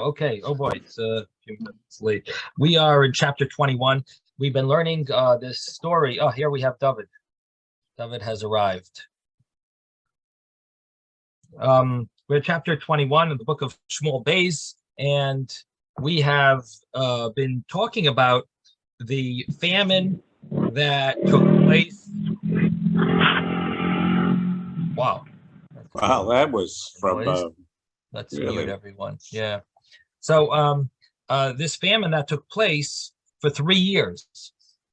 Okay. Oh boy, it's a few minutes late. We are in chapter 21. We've been learning this story. Oh, here we have David. David has arrived. We're at chapter 21 of the book of Shmuel Beis, and we have been talking about the famine that took place. Wow. Wow, that was from let's really mute everyone. Yeah. So this famine that took place for 3 years.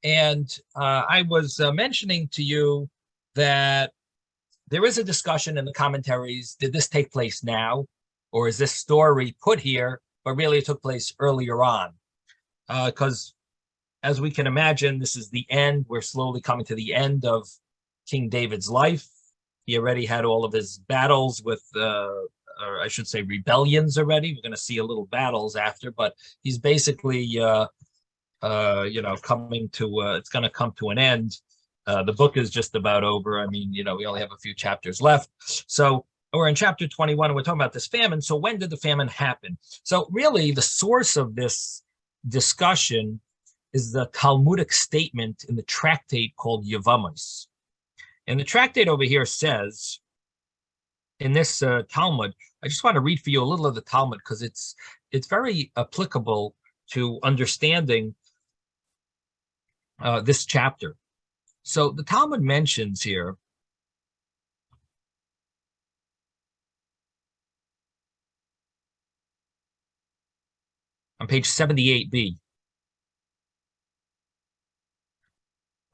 And I was mentioning to you that there is a discussion in the commentaries. Did this take place now? Or is this story put here, but really it took place earlier on? Because as we can imagine, this is the end. We're slowly coming to the end of King David's life. He already had all of his battles with, or I should say rebellions already. We're going to see a little battles after, but he's basically, coming to, it's going to come to an end. The book is just about over. I mean, we only have a few chapters left. So we're in chapter 21, and we're talking about this famine. So when did the famine happen? So really, the source of this discussion is the Talmudic statement in the tractate called Yevamos. And the tractate over here says, in this Talmud, I just want to read for you a little of the Talmud because it's very applicable to understanding this chapter. So the Talmud mentions here on page 78b.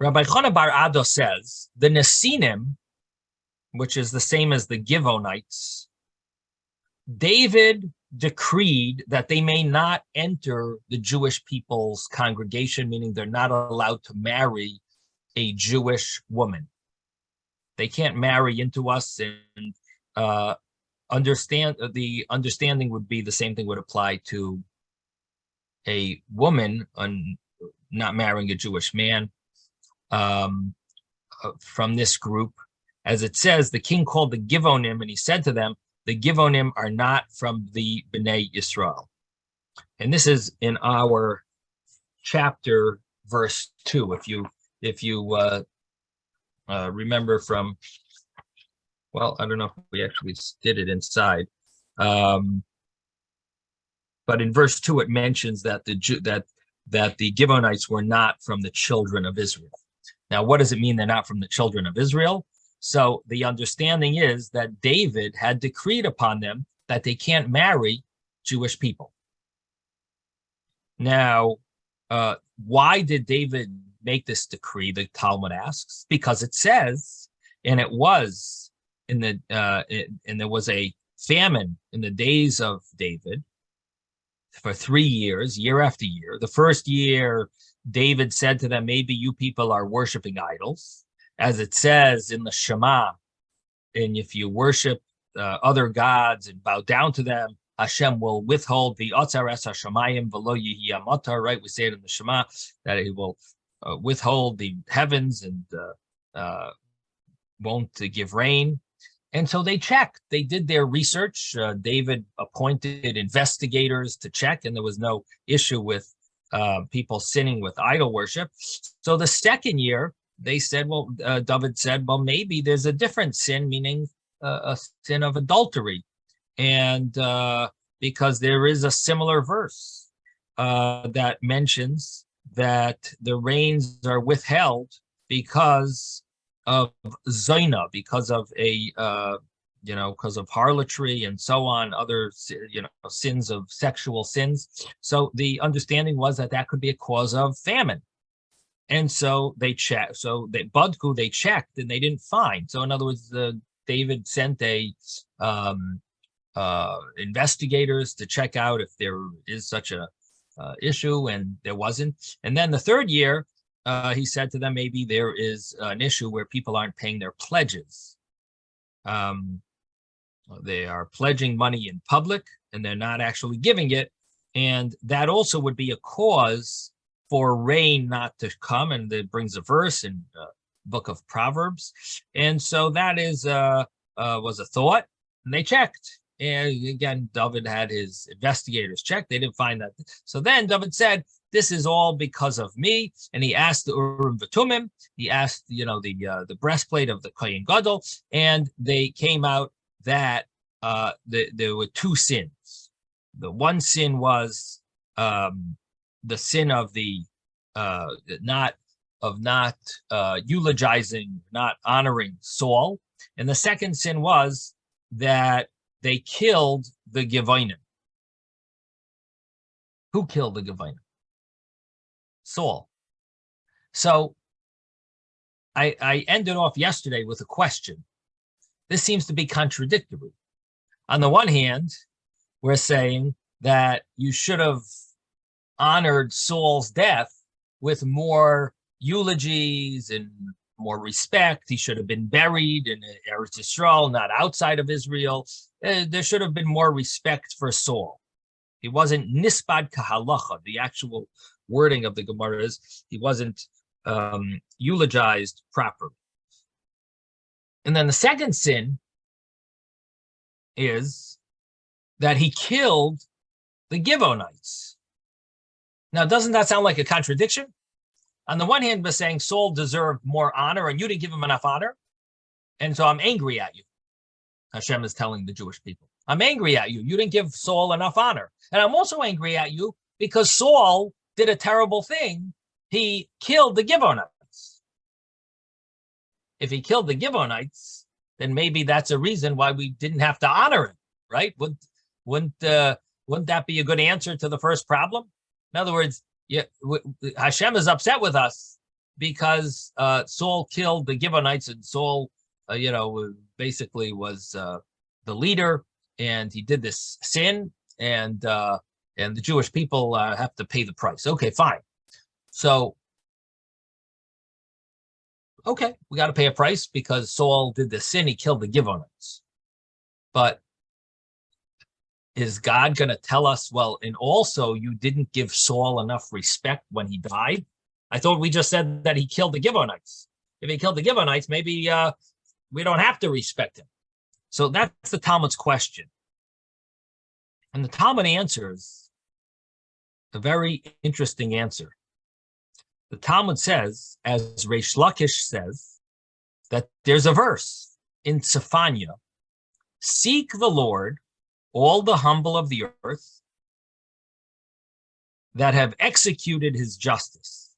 Rabbi Chana bar Ado says, the Nesinim, which is the same as the Givonites, David decreed that they may not enter the Jewish people's congregation, meaning they're not allowed to marry a Jewish woman. They can't marry into us, and the understanding would be the same thing would apply to a woman not marrying a Jewish man. From this group, as it says, the king called the Givonim, and he said to them, the Givonim are not from the Bnei Yisrael. And this is in our chapter, verse 2. If you remember from, well, I don't know if we actually did it inside, but in verse 2 it mentions that the Givonites were not from the children of Israel. Now, what does it mean they're not from the children of Israel? So the understanding is that David had decreed upon them that they can't marry Jewish people. Now, why did David make this decree? The Talmud asks, because it says, and it was in the and there was a famine in the days of David for 3 years, year after year. The first year, David said to them, maybe you people are worshiping idols, as it says in the Shema. And if you worship other gods and bow down to them, Hashem will withhold the Otzar Es HaShamayim V'lo Yihi Amatar, right? We say it in the Shema, that he will withhold the heavens and won't give rain. And so they checked. They did their research. David appointed investigators to check, and there was no issue with people sinning with idol worship. So the second year, they said, well, David said, well, maybe there's a different sin, meaning a sin of adultery. And because there is a similar verse that mentions that the rains are withheld because of zina, because of because of harlotry and so on, other, sins of sexual sins. So the understanding was that that could be a cause of famine. And so they checked. So they Budku, they checked, and they didn't find. So in other words, David sent investigators to check out if there is such a issue, and there wasn't. And then the third year, he said to them, maybe there is an issue where people aren't paying their pledges. They are pledging money in public, and they're not actually giving it. And that also would be a cause for rain not to come. And it brings a verse in book of Proverbs. And so that is was a thought, and they checked. And again, David had his investigators check. They didn't find that. So then David said, this is all because of me. And he asked the Urim V'Tumim. He asked, the breastplate of the Kohen Gadol, and they came out that there were two sins. The one sin was the sin of the not eulogizing, not honoring Saul, and the second sin was that they killed the Givonim. Who killed the Givonim? Saul. So I ended off yesterday with a question. This seems to be contradictory. On the one hand, we're saying that you should have honored Saul's death with more eulogies and more respect. He should have been buried in Eretz Yisrael, not outside of Israel. There should have been more respect for Saul. He wasn't nispad kahalacha. The actual wording of the Gemara is he wasn't eulogized properly. And then the second sin is that he killed the Givonites. Now, doesn't that sound like a contradiction? On the one hand, we're saying Saul deserved more honor and you didn't give him enough honor. And so I'm angry at you. Hashem is telling the Jewish people, I'm angry at you. You didn't give Saul enough honor. And I'm also angry at you because Saul did a terrible thing. He killed the Givonites. If he killed the Givonites, then maybe that's a reason why we didn't have to honor him, right? Wouldn't that be a good answer to the first problem? In other words, Hashem is upset with us because Saul killed the Givonites, and Saul, basically was the leader, and he did this sin, and the Jewish people have to pay the price. Okay, fine. So, okay, we got to pay a price because Saul did this sin. He killed the Givonites. But is God going to tell us, well, and also you didn't give Saul enough respect when he died? I thought we just said that he killed the Givonites. If he killed the Givonites, maybe we don't have to respect him. So that's the Talmud's question. And the Talmud answers a very interesting answer. The Talmud says, as Reish Lakish says, that there's a verse in Tzefanya, seek the Lord, all the humble of the earth that have executed his justice.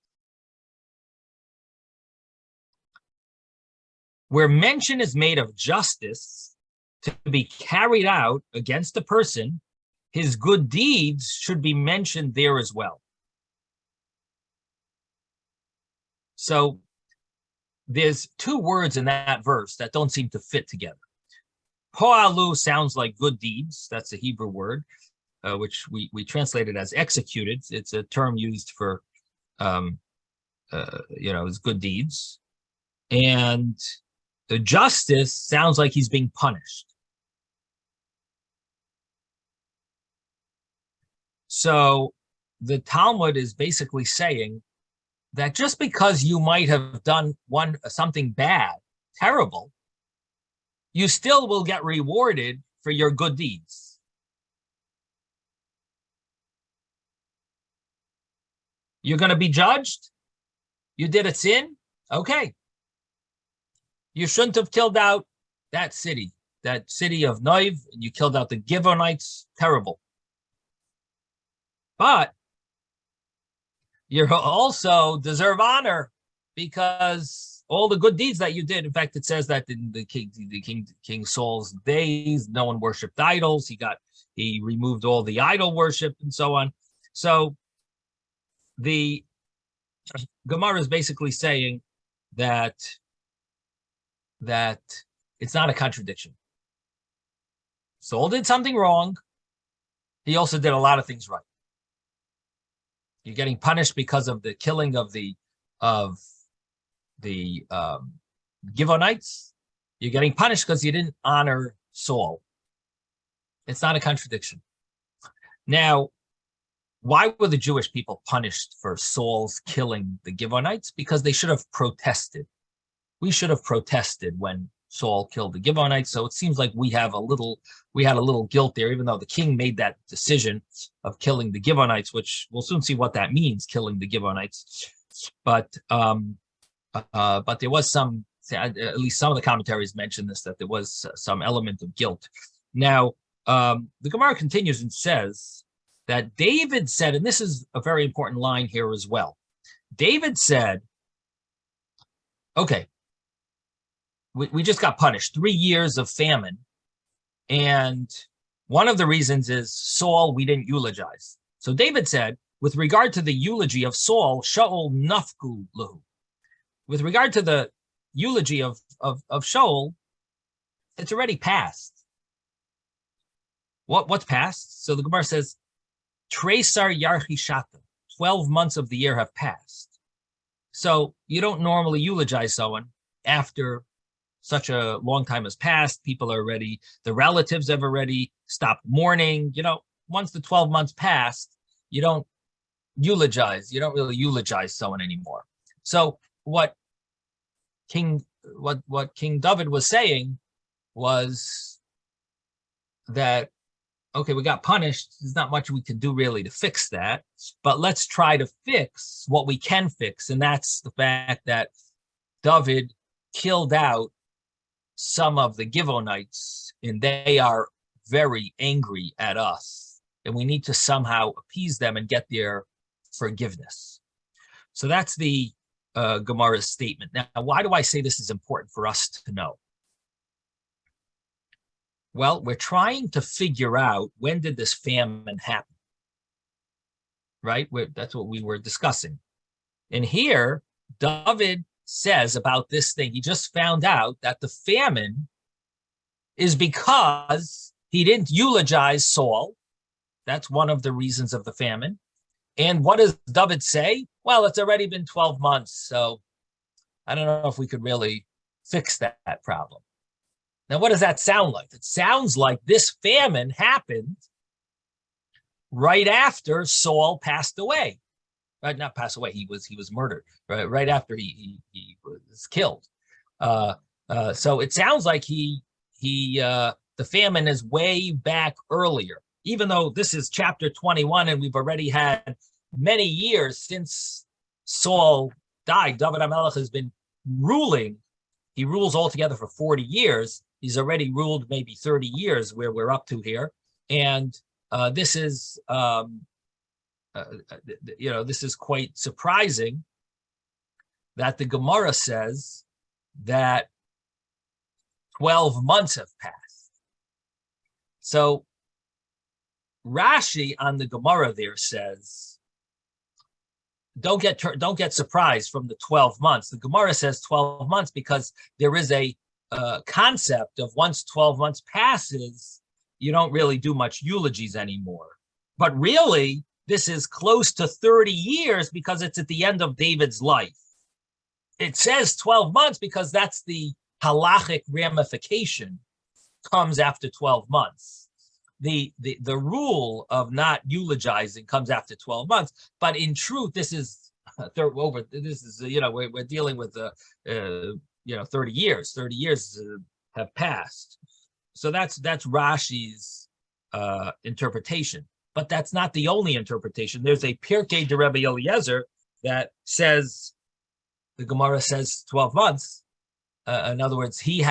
Where mention is made of justice to be carried out against a person, his good deeds should be mentioned there as well. So there's two words in that verse that don't seem to fit together. Po'alu sounds like good deeds. That's a Hebrew word, which we translated as executed. It's a term used for, as good deeds. And the justice sounds like he's being punished. So the Talmud is basically saying that just because you might have done something bad, terrible, you still will get rewarded for your good deeds. You're going to be judged? You did a sin? Okay. You shouldn't have killed out that city of Noiv, and you killed out the Givonites. Terrible. But you also deserve honor because all the good deeds that you did. In fact, it says that in King Saul's days, no one worshipped idols. He removed all the idol worship and so on. So the Gemara is basically saying that it's not a contradiction. Saul did something wrong. He also did a lot of things right. You're getting punished because of the killing of the Givonites. You're getting punished because you didn't honor Saul. It's not a contradiction. Now, why were the Jewish people punished for Saul's killing the Givonites? Because they should have protested. We should have protested when Saul killed the Gibeonites. So it seems like we had a little guilt there, even though the king made that decision of killing the Gibeonites, which we'll soon see what that means, killing the Gibeonites. But there was some, at least some of the commentaries mention this, that there was some element of guilt. Now, the Gemara continues and says that David said, and this is a very important line here as well. David said, okay, we just got punished, 3 years of famine. And one of the reasons is Saul, we didn't eulogize. So David said, with regard to the eulogy of Saul, Shaul nafku lahu. With regard to the eulogy of Shaul, it's already passed. What's passed? So the Gemara says, Tresar yarchishata, 12 months of the year have passed. So you don't normally eulogize someone after such a long time has passed. People are already, the relatives have already stopped mourning. Once the 12 months passed, you don't eulogize. You don't really eulogize someone anymore. So what King David was saying was that, okay, we got punished. There's not much we can do really to fix that, but let's try to fix what we can fix. And that's the fact that David killed out some of the Gibeonites, and they are very angry at us, and we need to somehow appease them and get their forgiveness. So that's the Gemara's statement. Now, why do I say this is important for us to know? Well, we're trying to figure out, when did this famine happen? Right? That's what we were discussing. And here, David says about this thing, he just found out that the famine is because he didn't eulogize Saul. That's one of the reasons of the famine. And what does David say? Well, it's already been 12 months, so I don't know if we could really fix that problem. Now, what does that sound like? It sounds like this famine happened right after Saul passed away. Right, not passed away. He was murdered. Right after he was killed. So it sounds like the famine is way back earlier. Even though this is chapter 21, and we've already had many years since Saul died. David HaMelech has been ruling. He rules altogether for 40 years. He's already ruled maybe 30 years, where we're up to here, and this is. This is quite surprising that the Gemara says that 12 months have passed. So Rashi on the Gemara there says, don't get surprised from the 12 months. The Gemara says 12 months because there is a concept of once 12 months passes, you don't really do much eulogies anymore. But really, this is close to 30 years because it's at the end of David's life. It says 12 months because that's the halachic ramification, comes after 12 months. The rule of not eulogizing comes after 12 months, but in truth, this is we're dealing with 30 years. 30 years have passed. So that's Rashi's interpretation. But that's not the only interpretation. There's a Pirkei de Rebbe Eliezer that says, the Gemara says 12 months. In other words, he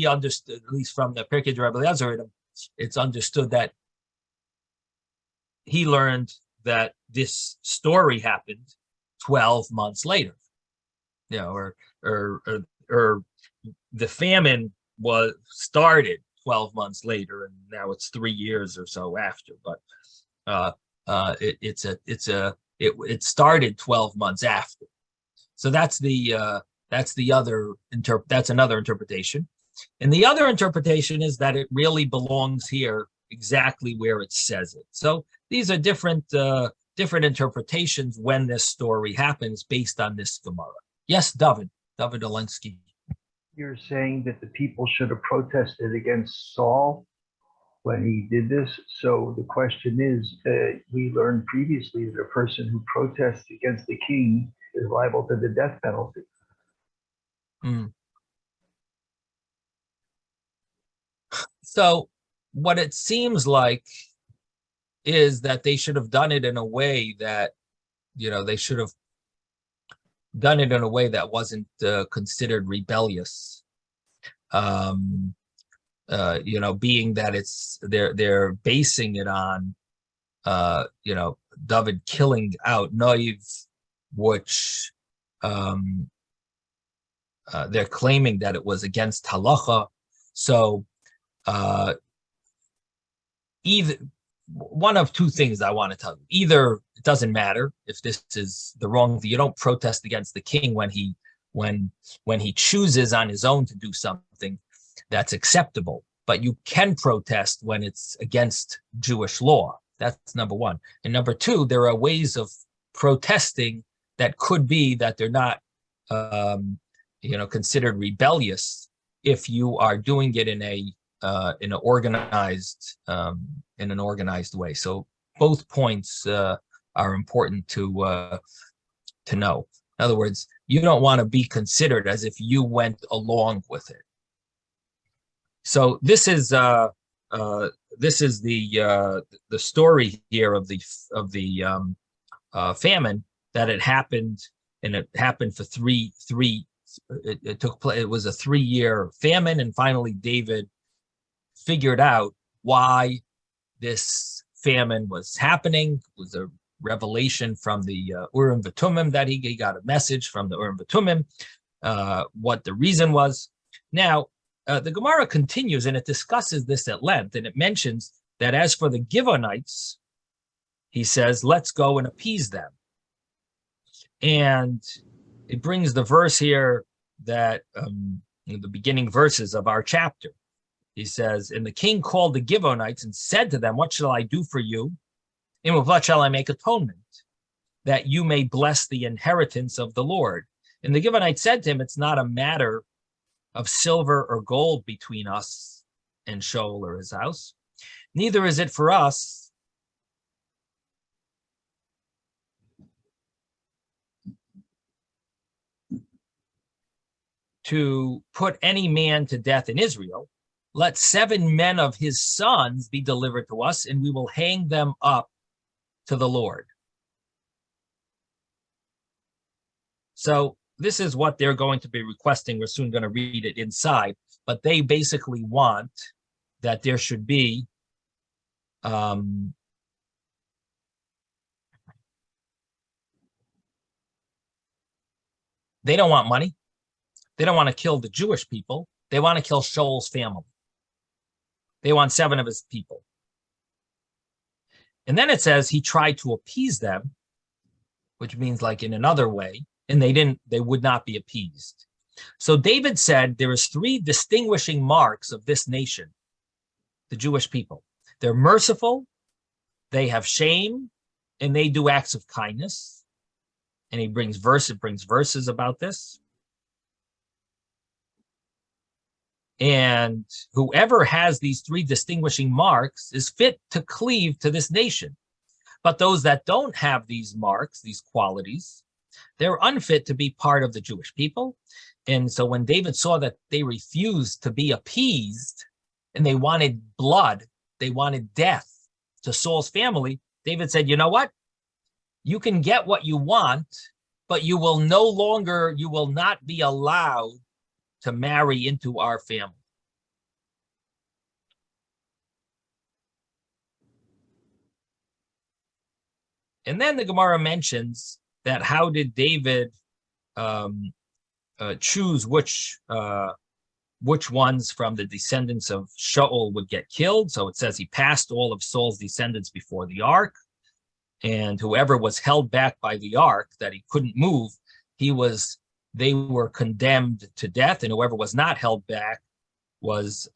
understood, at least from the Pirkei de Rebbe Eliezer, it's understood that he learned that this story happened 12 months later. Or the famine was started 12 months later, and now it's 3 years or so after. But it started 12 months after. So that's another interpretation. And the other interpretation is that it really belongs here exactly where it says it. So these are different interpretations when this story happens based on this Gemara. Yes, David Olinsky. You're saying that the people should have protested against Saul when he did this. So the question is, we learned previously that a person who protests against the king is liable to the death penalty. So what it seems like is that they should have done it in a way that, they should have done it in a way that wasn't considered rebellious. Being that they're basing it on, David killing out Noiv, which they're claiming that it was against halacha. So either one of two things I want to tell you. Either it doesn't matter if this is the wrong thing. You don't protest against the king when he chooses on his own to do something that's acceptable. But you can protest when it's against Jewish law. That's number one. And number two, there are ways of protesting that could be that they're not, considered rebellious if you are doing it in an organized way. So both points are important to know. In other words, you don't want to be considered as if you went along with it. So this is the story here of the famine, that it happened, and it happened for three. It took place. It was a 3-year famine, and finally David figured out why this famine was happening. It was a revelation from the Urim V'Tumim that he got a message from the Urim V'Tumim, what the reason was. Now, the Gemara continues, and it discusses this at length, and it mentions that as for the Givonites, he says, let's go and appease them. And it brings the verse here that in the beginning verses of our chapter. He says, and the king called the Givonites and said to them, what shall I do for you? And with what shall I make atonement? That you may bless the inheritance of the Lord. And the Givonites said to him, it's not a matter of silver or gold between us and Shaul or his house. Neither is it for us to put any man to death in Israel. Let 7 men of his sons be delivered to us, and we will hang them up to the Lord. So this is what they're going to be requesting. We're soon going to read it inside, but they basically want that there should be they don't want money. They don't want to kill the Jewish people. They want to kill Shaul's family. They want 7 of his people. And then it says he tried to appease them, which means like in another way, and they would not be appeased. So David said there is 3 distinguishing marks of this nation, the Jewish people. They're merciful, they have shame, and they do acts of kindness. And it brings verses about this. And whoever has these 3 distinguishing marks is fit to cleave to this nation. But those that don't have these marks, these qualities, they're unfit to be part of the Jewish people. And so when David saw that they refused to be appeased and they wanted blood, they wanted death to Saul's family, David said, you know what? You can get what you want, but you will not be allowed to marry into our family. And then the Gemara mentions that how did David choose which ones from the descendants of Shaul would get killed. So it says he passed all of Saul's descendants before the ark, and whoever was held back by the ark that he couldn't move, they were condemned to death, and whoever was not held back was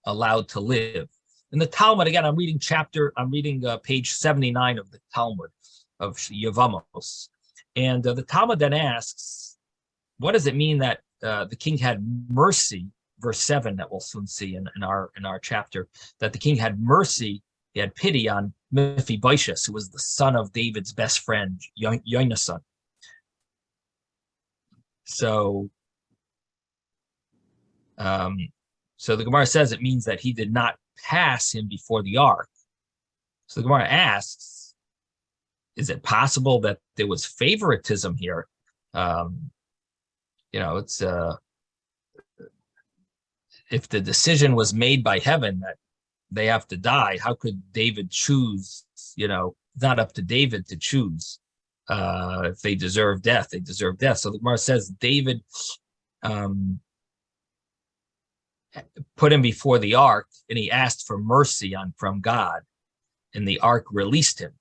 allowed to live. In the Talmud, again, I'm reading page 79 of the Talmud of Yevamos. And the Talmud then asks, what does it mean that the king had mercy? Verse 7 that we'll soon see in our chapter, that the king had mercy, he had pity on Mephibosheth, who was the son of David's best friend, Yonasan. So So the Gemara says it means that he did not pass him before the ark. So the Gemara asks, is it possible that there was favoritism here? It's if the decision was made by heaven that they have to die, how could David choose? It's not up to David to choose. If they deserve death, they deserve death. So the Gemara says David put him before the ark, and he asked for mercy from God, and the ark released him.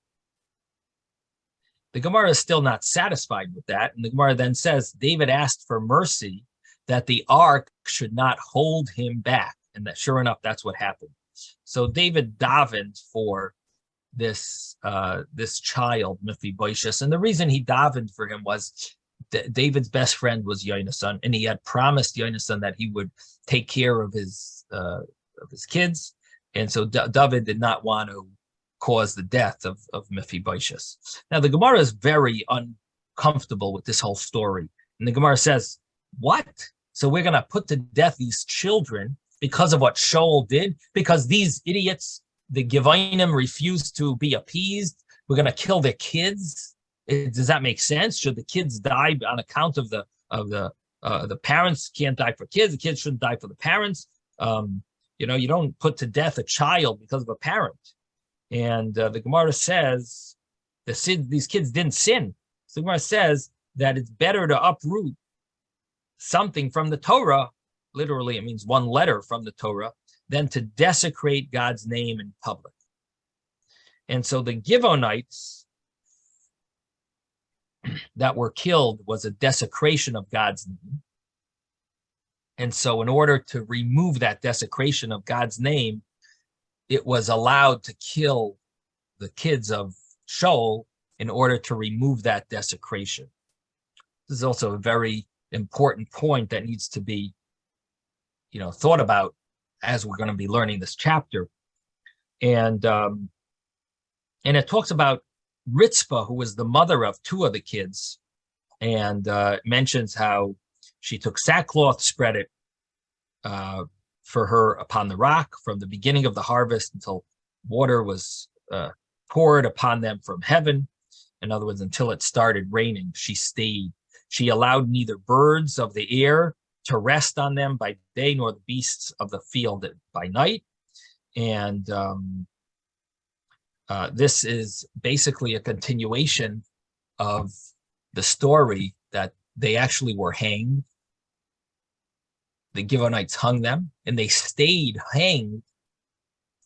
The Gemara is still not satisfied with that, and the Gemara then says David asked for mercy that the ark should not hold him back, and that sure enough, that's what happened. So David davened for this child, Mephibosheth, and the reason he davened for him was David's best friend was Yonasan, and he had promised Yonasan that he would take care of his kids, and so David did not want to cause the death of Mephibosheth. Now the Gemara is very uncomfortable with this whole story, and the Gemara says, "What? So we're going to put to death these children because of what Shaul did? Because these idiots, the Givonim, refused to be appeased? We're going to kill their kids? Does that make sense? Should the kids die on account of the parents can't die for kids? The kids shouldn't die for the parents. You don't put to death a child because of a parent." And the Gemara says these kids didn't sin. So the Gemara says that it's better to uproot something from the Torah, literally it means one letter from the Torah, than to desecrate God's name in public. And so the Givonites that were killed was a desecration of God's name. And so in order to remove that desecration of God's name, it was allowed to kill the kids of Shaul in order to remove that desecration. This is also a very important point that needs to be, thought about as we're going to be learning this chapter. And it talks about Ritzpah, who was the mother of two of the kids, and mentions how she took sackcloth, spread it for her upon the rock from the beginning of the harvest until water was poured upon them from heaven. In other words, until it started raining, she stayed. She allowed neither birds of the air to rest on them by day, nor the beasts of the field by night. And this is basically a continuation of the story that they actually were hanged. The Givonites hung them, and they stayed hanged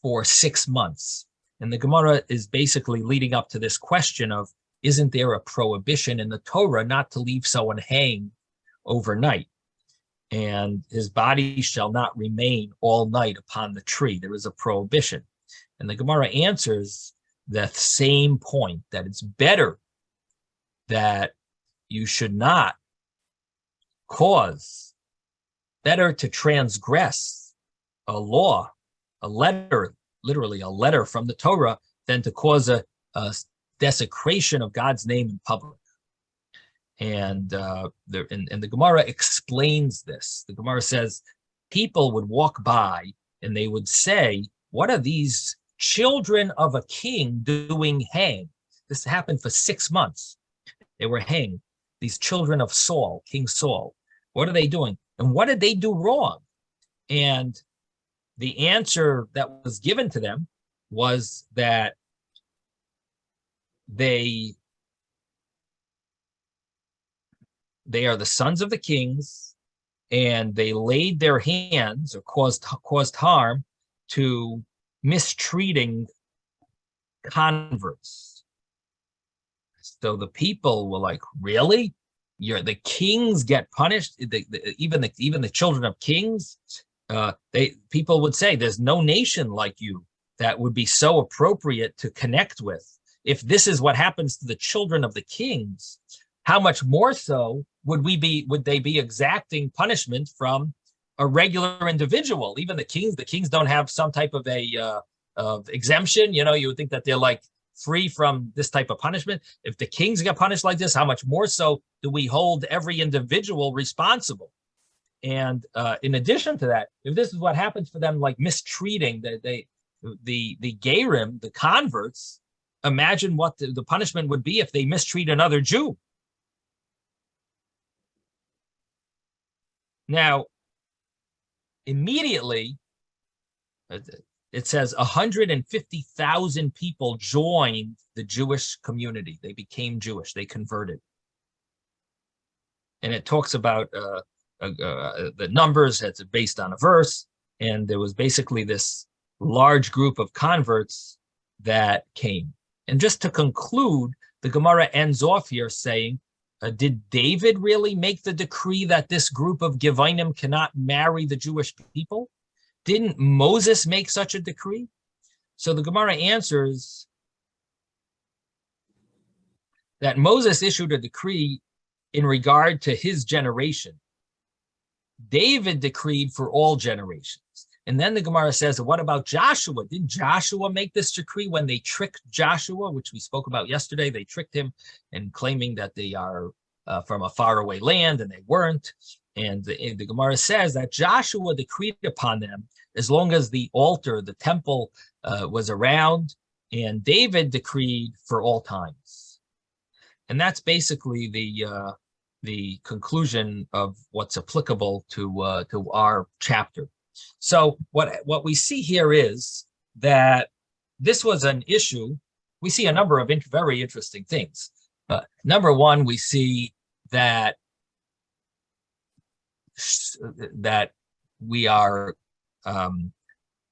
for 6 months. And the Gemara is basically leading up to this question of, isn't there a prohibition in the Torah not to leave someone hanged overnight? And his body shall not remain all night upon the tree. There is a prohibition. And the Gemara answers the same point, that it's better that you should not better to transgress a law, a letter, literally a letter from the Torah, than to cause a desecration of God's name in public. And the Gemara explains this. The Gemara says people would walk by and they would say, "What are these children of a king doing hanged?" This happened for 6 months. They were hanged. These children of Saul, King Saul. What are they doing? And what did they do wrong? And the answer that was given to them was that they are the sons of the kings, and they laid their hands or caused harm to mistreating converts. So the people were like, "Really? The kings get punished? Even the children of kings?" People would say, "There's no nation like you that would be so appropriate to connect with. If this is what happens to the children of the kings, how much more so would they be exacting punishment from a regular individual? Even the kings don't have some type of of exemption. You would think that they're like free from this type of punishment. If the kings get punished like this, how much more so do we hold every individual responsible?" And in addition to that, if this is what happens for them, like mistreating the Gerim, the converts, imagine what the punishment would be if they mistreat another Jew. Now, immediately, it says 150,000 people joined the Jewish community. They became Jewish. They converted. And it talks about the numbers. It's based on a verse. And there was basically this large group of converts that came. And just to conclude, the Gemara ends off here saying, did David really make the decree that this group of Gevinim cannot marry the Jewish people? Didn't Moses make such a decree? So the Gemara answers that Moses issued a decree in regard to his generation. David decreed for all generations. And then the Gemara says, what about Joshua? Didn't Joshua make this decree when they tricked Joshua, which we spoke about yesterday? They tricked him and claiming that they are from a faraway land, and they weren't. And the Gemara says that Joshua decreed upon them as long as the altar, the temple, was around, and David decreed for all times. And that's basically the conclusion of what's applicable to our chapter. So what we see here is that this was an issue. We see a number of very interesting things. Number one, we see that we are, on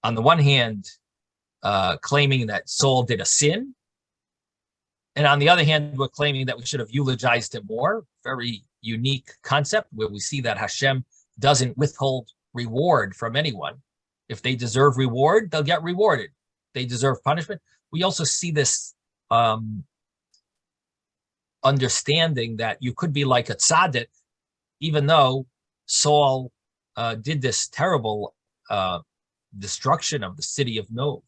the one hand, claiming that Saul did a sin, and on the other hand, we're claiming that we should have eulogized him more. Very unique concept where we see that Hashem doesn't withhold reward from anyone. If they deserve reward, they'll get rewarded. If they deserve punishment. We also see this understanding that you could be like a tzaddik, even though Saul did this terrible destruction of the city of Nov.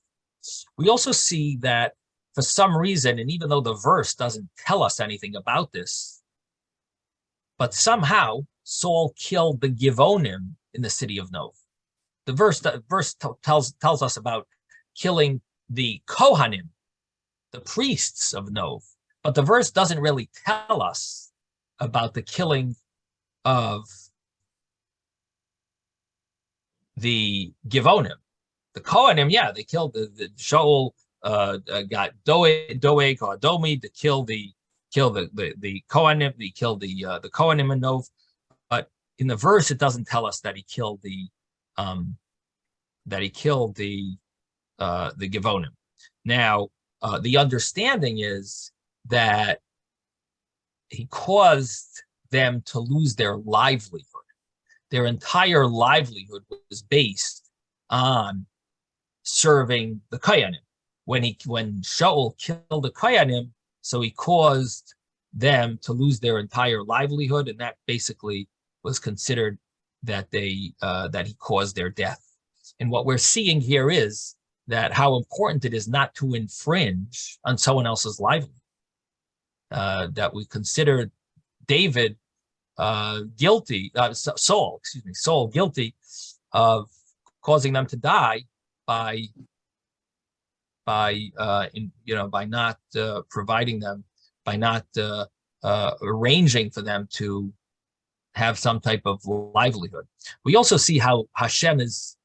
We also see that for some reason, and even though the verse doesn't tell us anything about this, but somehow Saul killed the Givonim in the city of Nov. The verse tells us about killing the Kohanim, the priests of Nov, but the verse doesn't really tell us about the killing of the Givonim. The Kohanim, yeah, they killed the Shaul got Doeg or Domi to kill the Kohanim. He killed the Kohanim in Nov, but in the verse it doesn't tell us that he killed the Givonim. Now, the understanding is that he caused them to lose their livelihood. Their entire livelihood was based on serving the Kohanim. When Shaul killed the Kohanim, so he caused them to lose their entire livelihood, and that basically was considered that that he caused their death. And what we're seeing here is that how important it is not to infringe on someone else's livelihood. That we consider David guilty, Saul guilty of causing them to die by not providing them, by not arranging for them to have some type of livelihood. We also see how Hashem is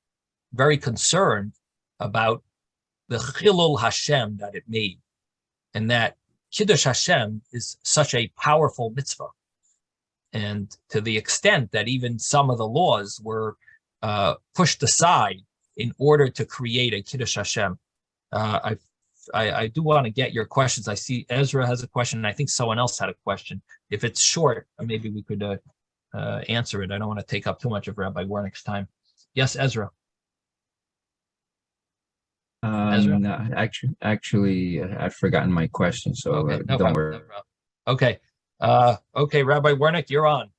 very concerned about the Chilul Hashem that it made, and that Kiddush Hashem is such a powerful mitzvah. And to the extent that even some of the laws were pushed aside in order to create a Kiddush Hashem. I do want to get your questions. I see Ezra has a question, and I think someone else had a question. If it's short, maybe we could answer it. I don't want to take up too much of Rabbi Wernick's time. Yes, Ezra. Ezra? No, actually, I've forgotten my question, so Okay, don't worry. No problem. Okay. Okay, Rabbi Wernick, you're on.